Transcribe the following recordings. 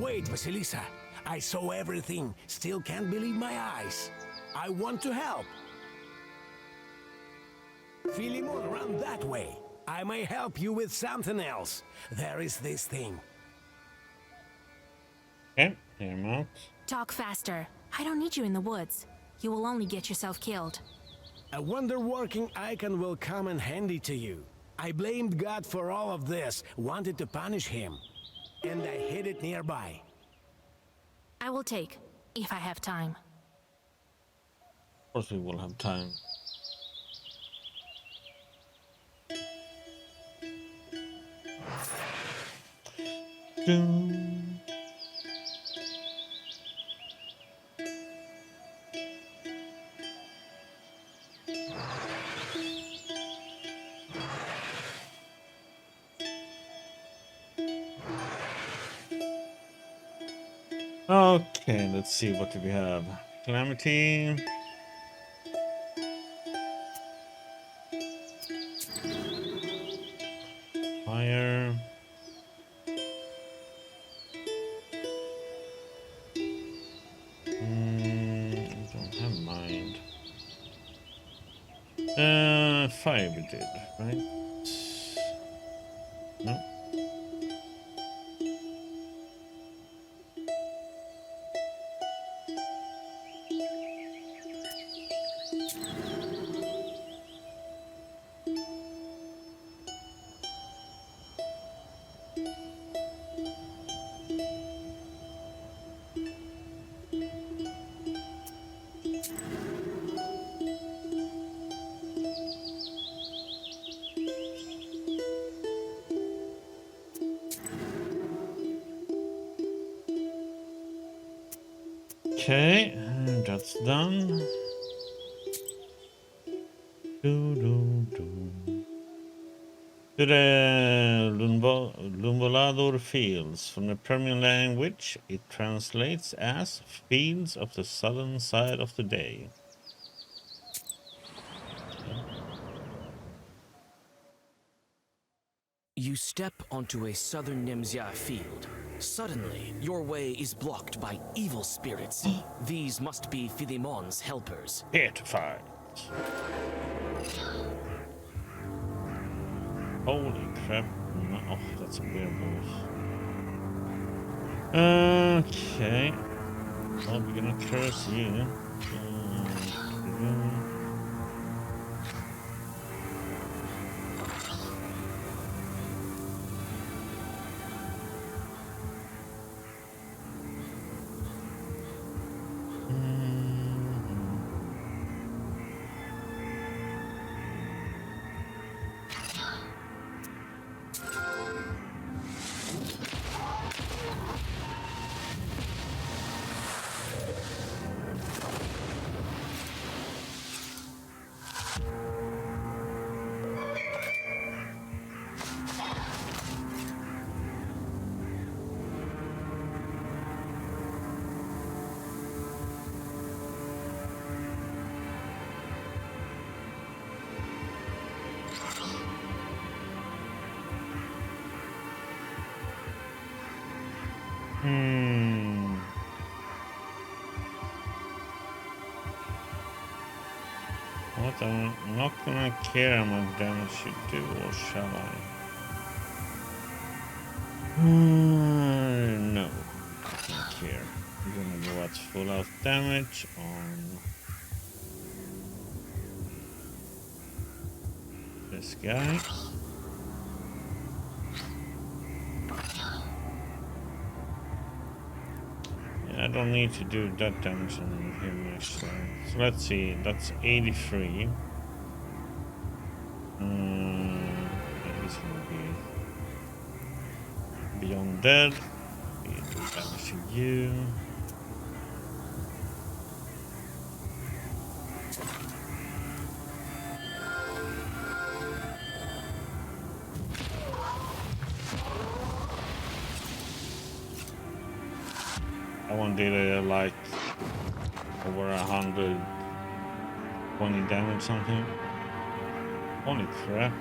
Wait, Vasilisa. I saw everything. Still can't believe my eyes. I want to help. Philemon, run that way. I may help you with something else. There is this thing. Okay, hear him out. Talk faster. I don't need you in the woods. You will only get yourself killed. A wonder-working icon will come in handy to you. I blamed God for all of this, wanted to punish him. And I hid it nearby. I will take, if I have time. Of course we will have time. Doom. Okay, let's see, what do we have? Calamity. Fire. I don't have mind. Fire we did, right? No. Okay, that's done. To the Lumbolador Fields. From the Permian language, it translates as Fields of the Southern Side of the Day. You step onto a southern Nemzia field. Suddenly, your way is blocked by evil spirits. These must be Philemon's helpers. Here to fight. Holy crap. No, oh, that's a werewolf. Okay. Well, we're gonna curse you. What? I'm not gonna care how much damage you do, or shall I? No, I don't care. I'm gonna go at full out damage on this guy. I don't need to do that damage on him actually. So let's see, that's 83. He's gonna be beyond dead. We do damage to you. That one did like over 120 damage something. Holy crap.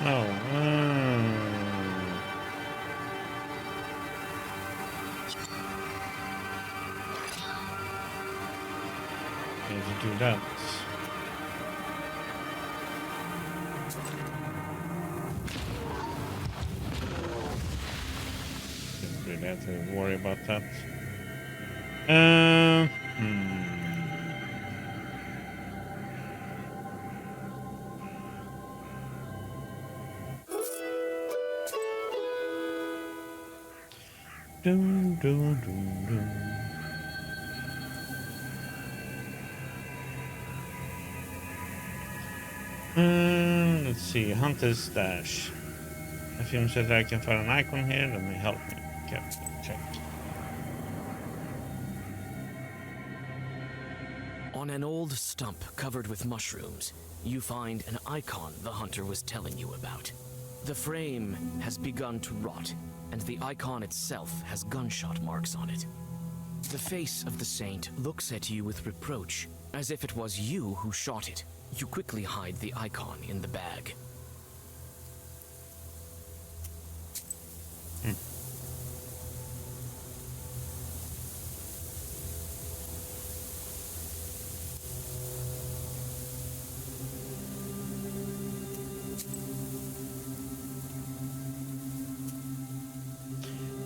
No. Need to do that. Didn't really have to worry about that. Dun, dun, dun, dun. Let's see, Hunter's Stash. A film says I can find an icon here that may help me. Okay, check. On an old stump covered with mushrooms, you find an icon the hunter was telling you about. The frame has begun to rot, and the icon itself has gunshot marks on it. The face of the saint looks at you with reproach, as if it was you who shot it. You quickly hide the icon in the bag.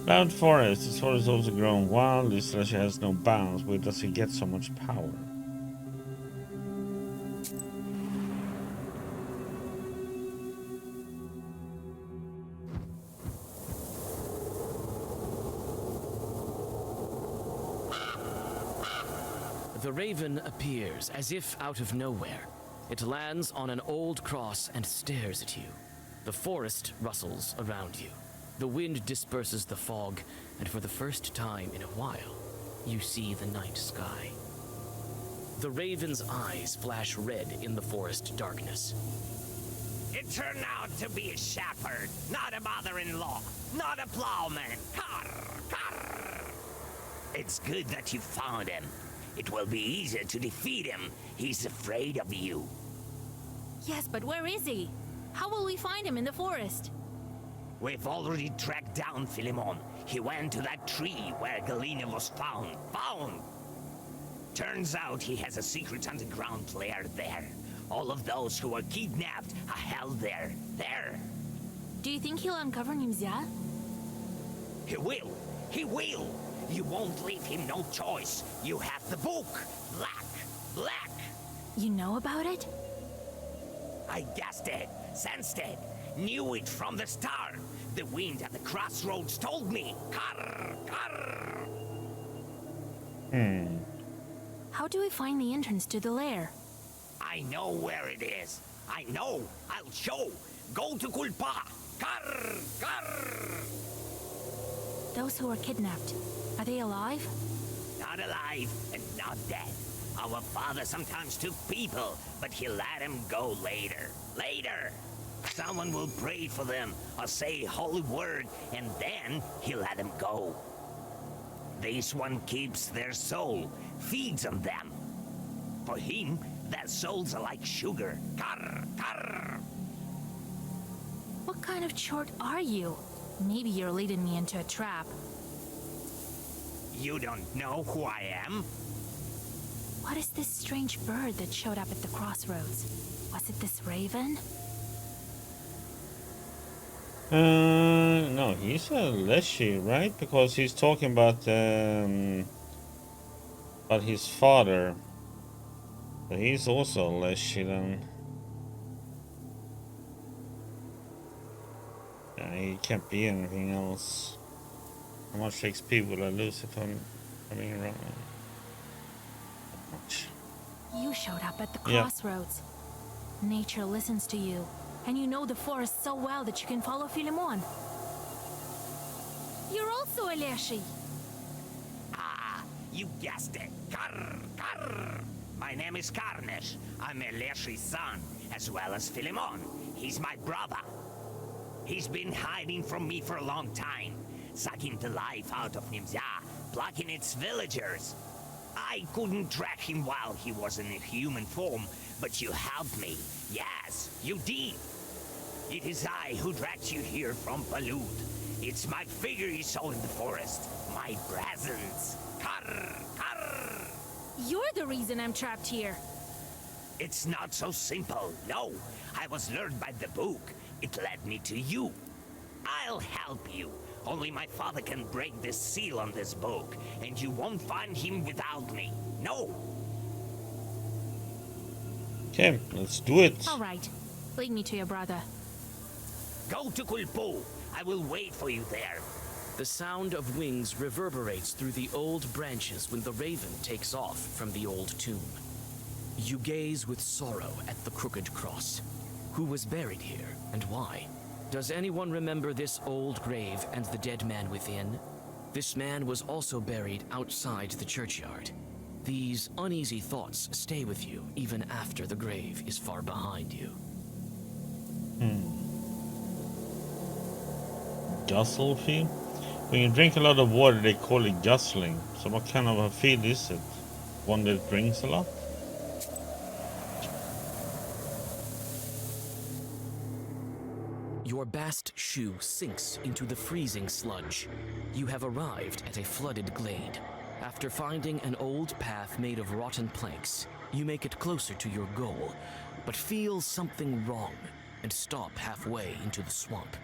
Cloud Forest. This forest is also grown wild. This slasher has no bounds. Where does he get so much power? The raven appears as if out of nowhere. It lands on an old cross and stares at you. The forest rustles around you. The wind disperses the fog, and for the first time in a while, you see the night sky. The raven's eyes flash red in the forest darkness. It turned out to be a shepherd, not a mother-in-law, not a plowman. Carr, carr. It's good that you found him. It will be easier to defeat him. He's afraid of you. Yes, but where is he? How will we find him in the forest? We've already tracked down Philemon. He went to that tree where Galena was found. Turns out he has a secret underground lair there. All of those who were kidnapped are held there. Do you think he'll uncover Nimzia? He will. He will. You won't leave him no choice. You have the book. Black. You know about it? I guessed it, sensed it, knew it from the start. The wind at the crossroads told me. Carr, carr. How do we find the entrance to the lair? I know where it is. I know. I'll show. Go to Kulpa. Carr, carr. Those who were kidnapped, are they alive? Not alive and not dead. Our father sometimes took people, but he let them go later. Someone will pray for them or say a holy word, and then he let them go. This one keeps their soul, feeds on them. For him, their souls are like sugar. Carr, carr. What kind of chort are you? Maybe you're leading me into a trap. You don't know who I am? What is this strange bird that showed up at the crossroads? Was it this raven? No, he's a Leshy, right? Because he's talking about his father. But he's also a Leshy then. Yeah, he can't be anything else. How much XP will I lose if I'm coming around? Not much. You showed up at the Yeah. crossroads. Nature listens to you, and you know the forest so well that you can follow Philemon. You're also a Leshy. Ah, you guessed it. Carr, carr. My name is Karnesh. I'm Leshy's son, as well as Philemon. He's my brother. He's been hiding from me for a long time, sucking the life out of Nimzia, blocking its villagers. I couldn't track him while he was in a human form, but you helped me. Yes, you did. It is I who dragged you here from Balut. It's my figure you saw in the forest. My presence. Karr! Karr! You're the reason I'm trapped here. It's not so simple. No, I was lured by the book. It led me to you. I'll help you. Only my father can break the seal on this book, and you won't find him without me. No! Okay, let's do it. All right. Lead me to your brother. Go to Kulpo. I will wait for you there. The sound of wings reverberates through the old branches when the raven takes off from the old tomb. You gaze with sorrow at the crooked cross. Who was buried here, and why? Does anyone remember this old grave and the dead man within? This man was also buried outside the churchyard. These uneasy thoughts stay with you even after the grave is far behind you. Guzzle feel? When you drink a lot of water, they call it guzzling. So what kind of a feel is it? One that drinks a lot? Your bast shoe sinks into the freezing sludge. You have arrived at a flooded glade. After finding an old path made of rotten planks, you make it closer to your goal, but feel something wrong and stop halfway into the swamp.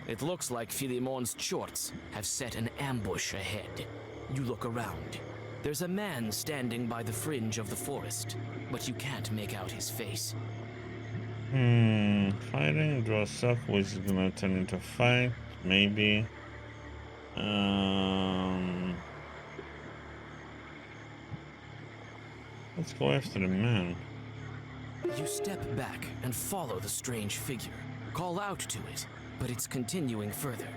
It looks like Philemon's Chorts have set an ambush ahead. You look around. There's a man standing by the fringe of the forest, but you can't make out his face. Fighting draws up, which is gonna turn into a fight, maybe. Let's go after the man. You step back and follow the strange figure. Call out to it, but it's continuing further.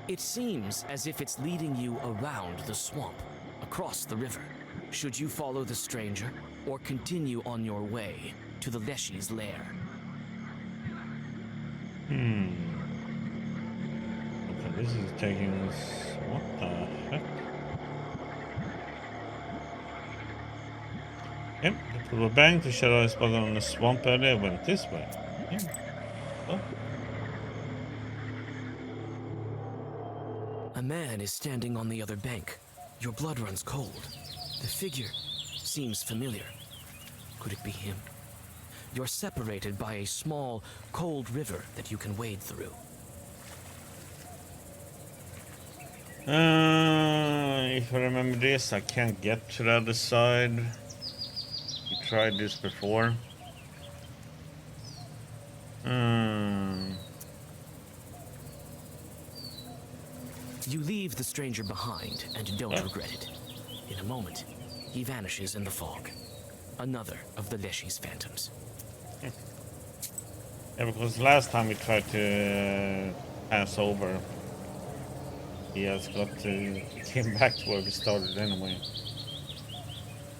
It seems as if it's leading you around the swamp, across the river. Should you follow the stranger, or continue on your way to the Leshy's lair? Okay, this is taking us... What the heck? Yep, the pool bank, the shadow is spotted on the swamp area, went this way. Yeah. Oh. A man is standing on the other bank. Your blood runs cold. The figure seems familiar. Could it be him? You're separated by a small, cold river that you can wade through. If I remember this, I can't get to the other side. We tried this before. You leave the stranger behind and don't regret it. In a moment, he vanishes in the fog. Another of the Leshy's phantoms. Yeah, because last time we tried to pass over, he has got to came back to where we started anyway.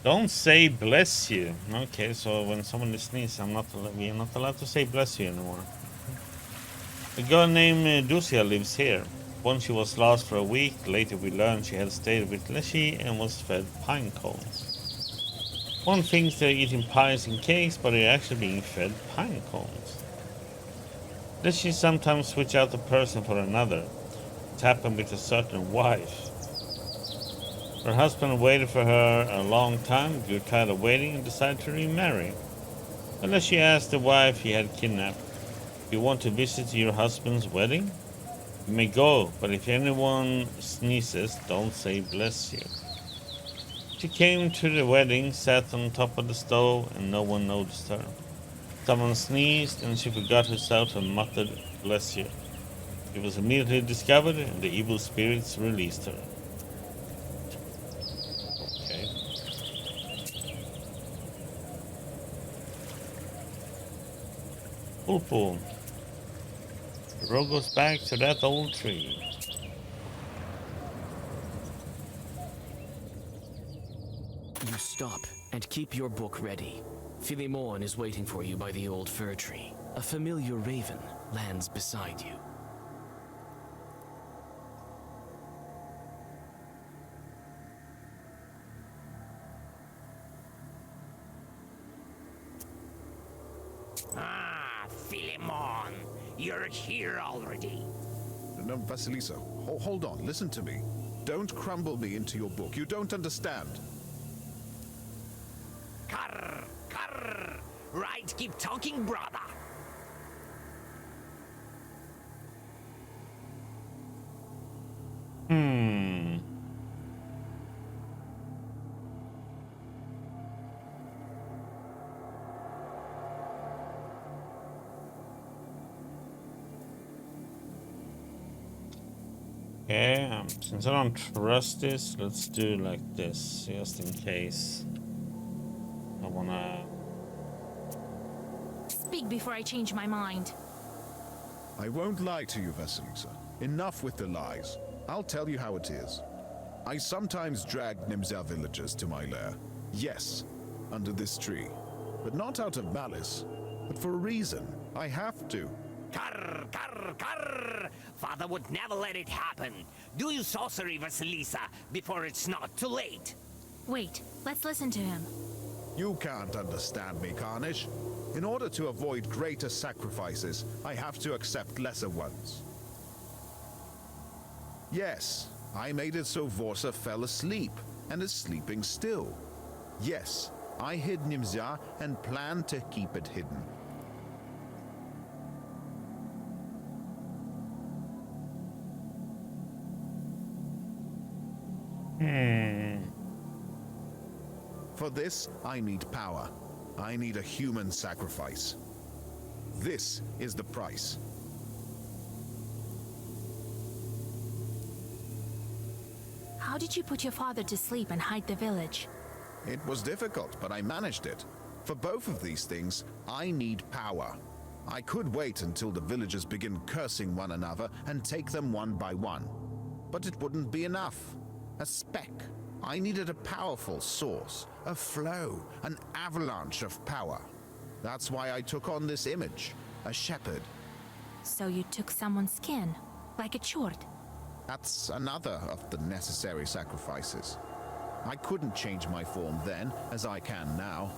Don't say bless you. Okay, so when someone sneezes, we are not allowed to say bless you anymore. A girl named Ducia lives here. Once she was lost for a week. Later we learned she had stayed with Leshy and was fed pine cones. One thinks they're eating pies and cakes, but they're actually being fed pine cones. Leshy sometimes switch out a person for another. It happened with a certain wife. Her husband waited for her a long time, grew tired of waiting, and decided to remarry. Unless she asked the wife he had kidnapped, "You want to visit your husband's wedding? You may go, but if anyone sneezes, don't say bless you." She came to the wedding, sat on top of the stove, and no one noticed her. Someone sneezed, and she forgot herself and muttered, "Bless you." It was immediately discovered, and the evil spirits released her. Okay. Pulpo. The road goes back to that old tree. You stop and keep your book ready. Philemon is waiting for you by the old fir tree. A familiar raven lands beside you. Ah, Philemon. You're here already. No, Vasilisa, hold on, listen to me. Don't crumble me into your book. You don't understand. Karr, karr. Right, keep talking, brother. Okay, since I don't trust this, let's do like this, just in case. I wanna... Speak before I change my mind. I won't lie to you, Vasilisa. Enough with the lies. I'll tell you how it is. I sometimes drag Nimzar villagers to my lair. Yes, under this tree. But not out of malice, but for a reason. I have to. Karr, karr, karr. Father would never let it happen. Do your sorcery, Vasilisa, before it's not too late. Wait, let's listen to him. You can't understand me, Carnish. In order to avoid greater sacrifices, I have to accept lesser ones. Yes, I made it so Vorsa fell asleep, and is sleeping still. Yes, I hid Nimzar and planned to keep it hidden. For this, I need power. I need a human sacrifice. This is the price. How did you put your father to sleep and hide the village? It was difficult, but I managed it. For both of these things, I need power. I could wait until the villagers begin cursing one another and take them one by one. But it wouldn't be enough. A speck. I needed a powerful source, a flow, an avalanche of power. That's why I took on this image, a shepherd. So you took someone's skin, like a chort. That's another of the necessary sacrifices. I couldn't change my form then, as I can now.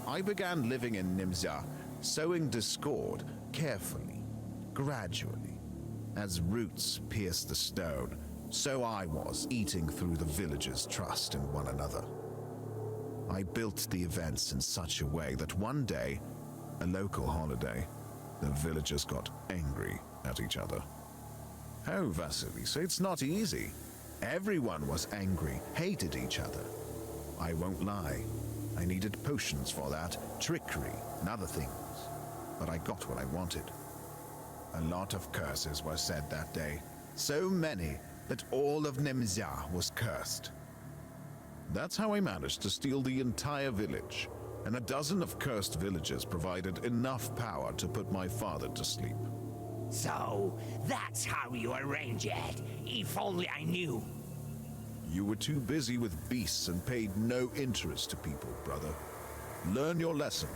I began living in Nimzar, sowing discord carefully, gradually. As roots pierce the stone, so I was eating through the villagers' trust in one another. I built the events in such a way that one day, a local holiday, the villagers got angry at each other. Oh, Vasilisa, it's not easy. Everyone was angry, hated each other. I won't lie. I needed potions for that, trickery, and other things. But I got what I wanted. A lot of curses were said that day. So many that all of Nimzar was cursed. That's how I managed to steal the entire village, and a dozen of cursed villagers provided enough power to put my father to sleep. So, that's how you arrange it. If only I knew. You were too busy with beasts and paid no interest to people, brother. Learn your lesson.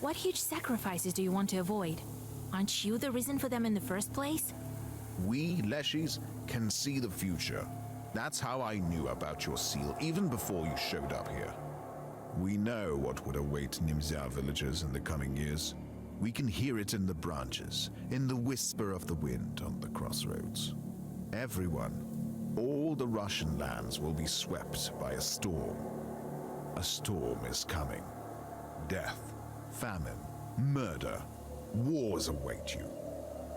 What huge sacrifices do you want to avoid? Aren't you the reason for them in the first place? We, Leshies, can see the future. That's how I knew about your seal, even before you showed up here. We know what would await Nimzar villagers in the coming years. We can hear it in the branches, in the whisper of the wind on the crossroads. Everyone, all the Russian lands will be swept by a storm. A storm is coming. Death, famine, murder, wars await you.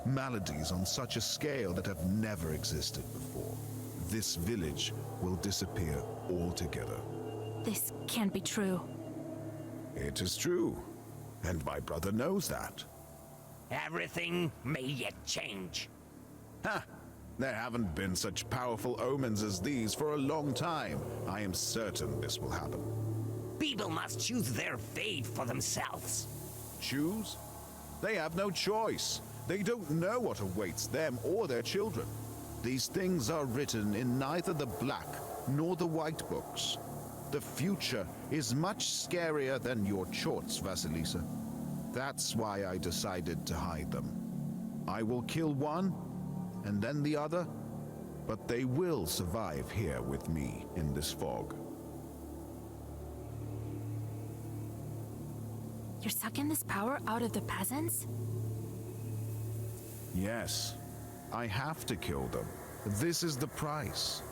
Maladies on such a scale that have never existed before. This village will disappear altogether. This can't be true. It is true, and my brother knows that. Everything may yet change. Ha! There haven't been such powerful omens as these for a long time. I am certain this will happen. People must choose their fate for themselves. Choose? They have no choice. They don't know what awaits them or their children. These things are written in neither the black nor the white books. The future is much scarier than your chorts, Vasilisa. That's why I decided to hide them. I will kill one, and then the other, but they will survive here with me in this fog. You're sucking this power out of the peasants? Yes, I have to kill them. This is the price.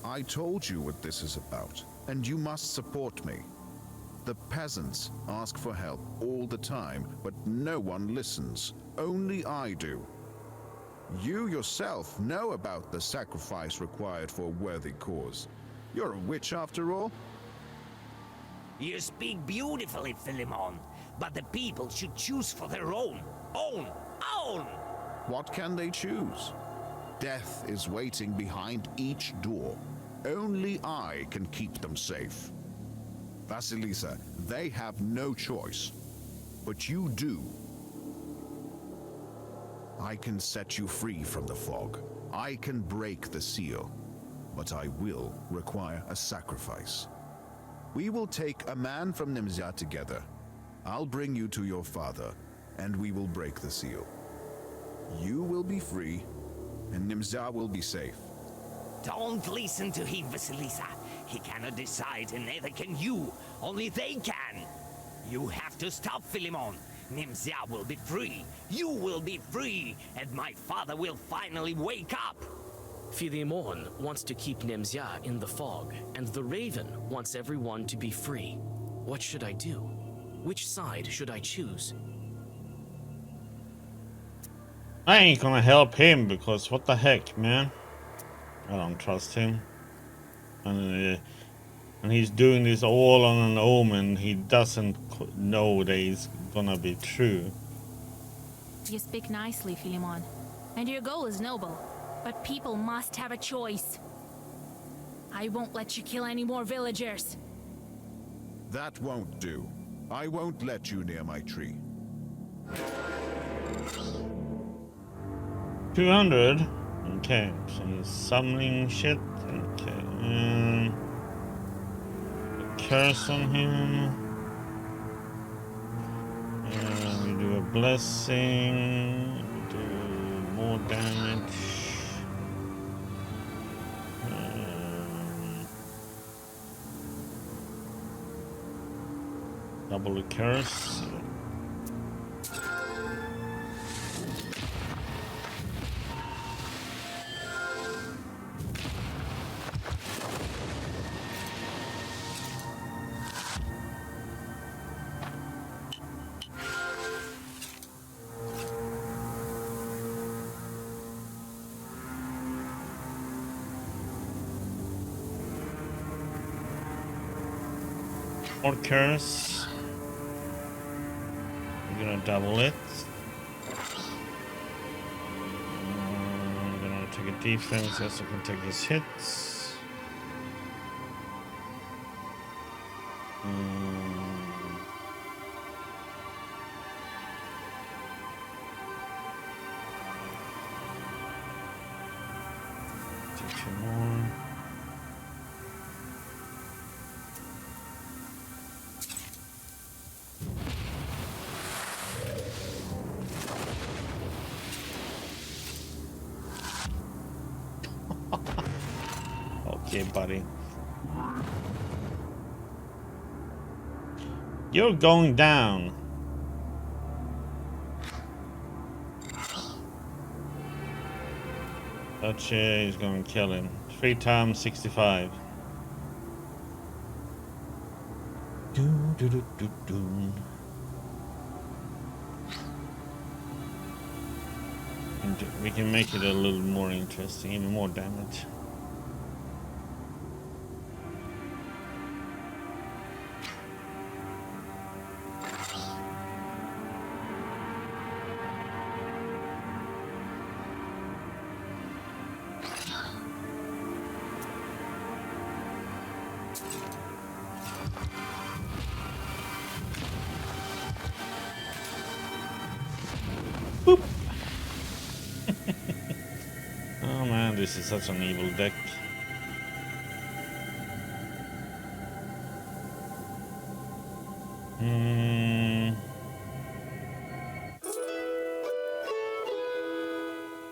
I told you what this is about, and you must support me. The peasants ask for help all the time, but no one listens. Only I do. You yourself know about the sacrifice required for a worthy cause. You're a witch after all. You speak beautifully, Philemon, but the people should choose for their own. What can they choose? Death is waiting behind each door. Only I can keep them safe. Vasilisa, they have no choice. But you do. I can set you free from the fog. I can break the seal. But I will require a sacrifice. We will take a man from Nimza together. I'll bring you to your father, and we will break the seal. You will be free, and Nimza will be safe. Don't listen to him, Vasilisa. He cannot decide, and neither can you. Only they can. You have to stop Philemon. Nimza will be free. You will be free, and my father will finally wake up. Philemon wants to keep Nimza in the fog, and the Raven wants everyone to be free. What should I do? Which side should I choose? I ain't gonna help him because what the heck, man? I don't trust him. And he's doing this all on an omen. He doesn't know that it's gonna be true. You speak nicely, Philemon. And your goal is noble. But people must have a choice. I won't let you kill any more villagers. That won't do. I won't let you near my tree. 200? Okay, so he's summoning shit. Okay, a curse on him. We do a blessing. We do more damage. Double the curse. More curse. We're gonna double it. I'm gonna take a defense, yes, I can take his hits. Take 2 more. Okay, buddy. You're going down. That is going to kill him. 3 times 65. And we can make it a little more interesting, even more damage. Boop. Oh man, this is such an evil deck.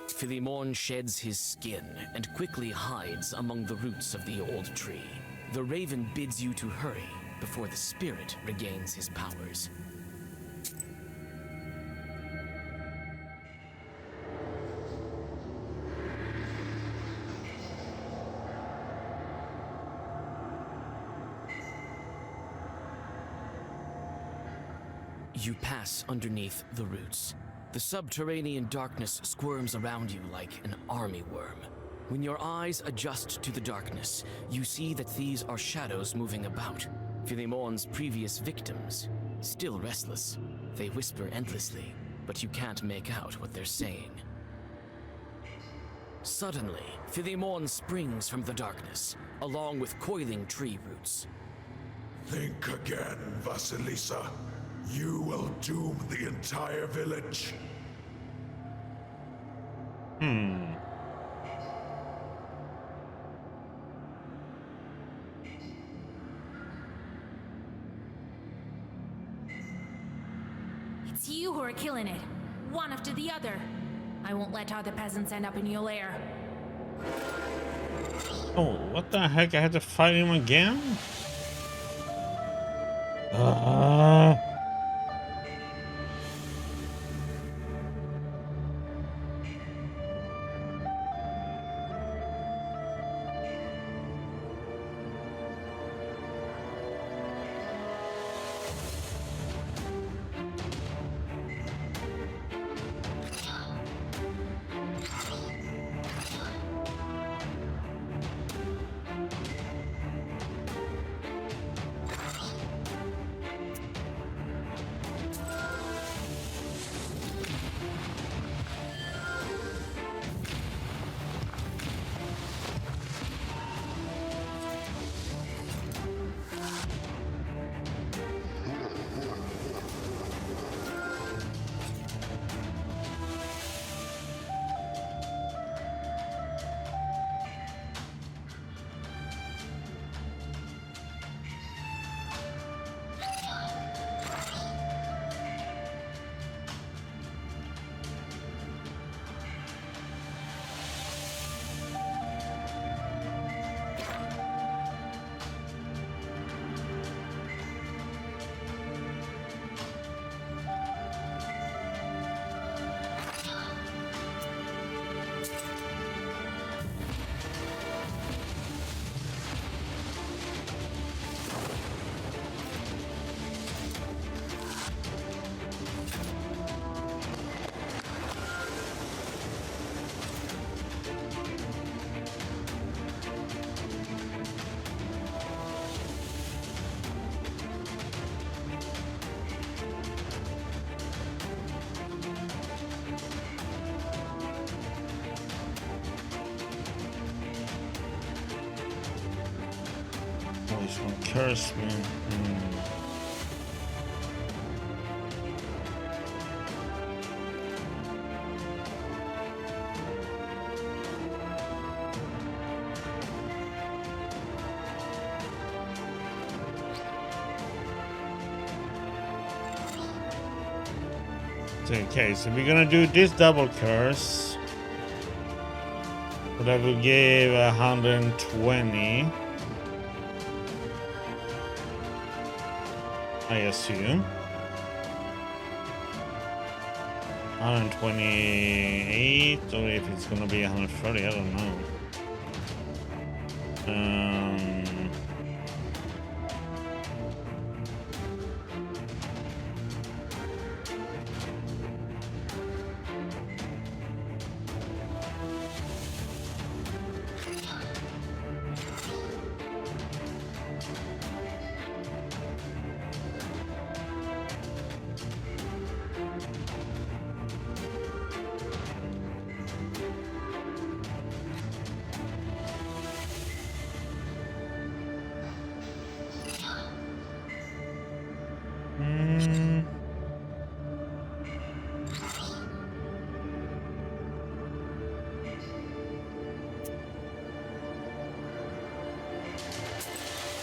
Philemon sheds his skin and quickly hides among the roots of the old tree. The Raven bids you to hurry, before the spirit regains his powers. You pass underneath the roots. The subterranean darkness squirms around you like an army worm. When your eyes adjust to the darkness, you see that these are shadows moving about. Philemon's previous victims, still restless. They whisper endlessly, but you can't make out what they're saying. Suddenly, Philemon springs from the darkness, along with coiling tree roots. Think again, Vasilisa. You will doom the entire village. It's you who are killing it, one after the other. I won't let other peasants end up in your lair. Oh, what the heck? I had to fight him again? Oh, he's gonna curse me. Okay, so we're gonna do this double curse. But that will give 120. I assume. 128, or if it's gonna be 130, I don't know.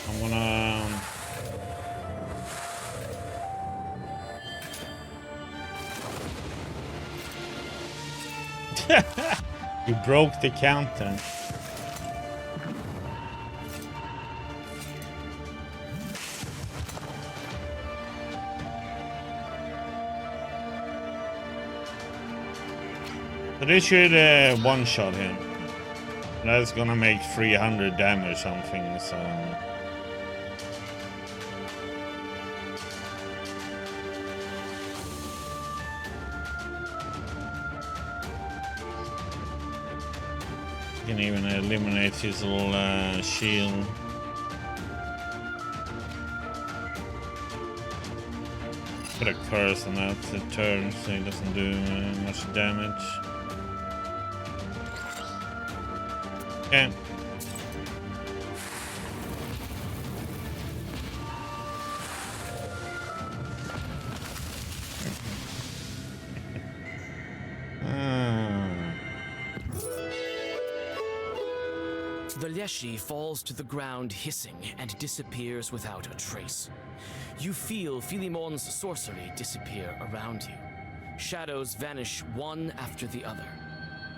I'm gonna you broke the counter. So they should one-shot him. That's gonna make 300 damage something, so... You can even eliminate his little shield. Put a curse on that turn so he doesn't do much damage. Okay. The Leshy falls to the ground hissing and disappears without a trace. You feel Philemon's sorcery disappear around you. Shadows vanish one after the other.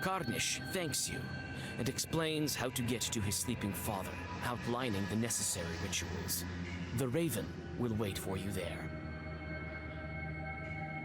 Karnish thanks you and explains how to get to his sleeping father, outlining the necessary rituals. The Raven will wait for you there.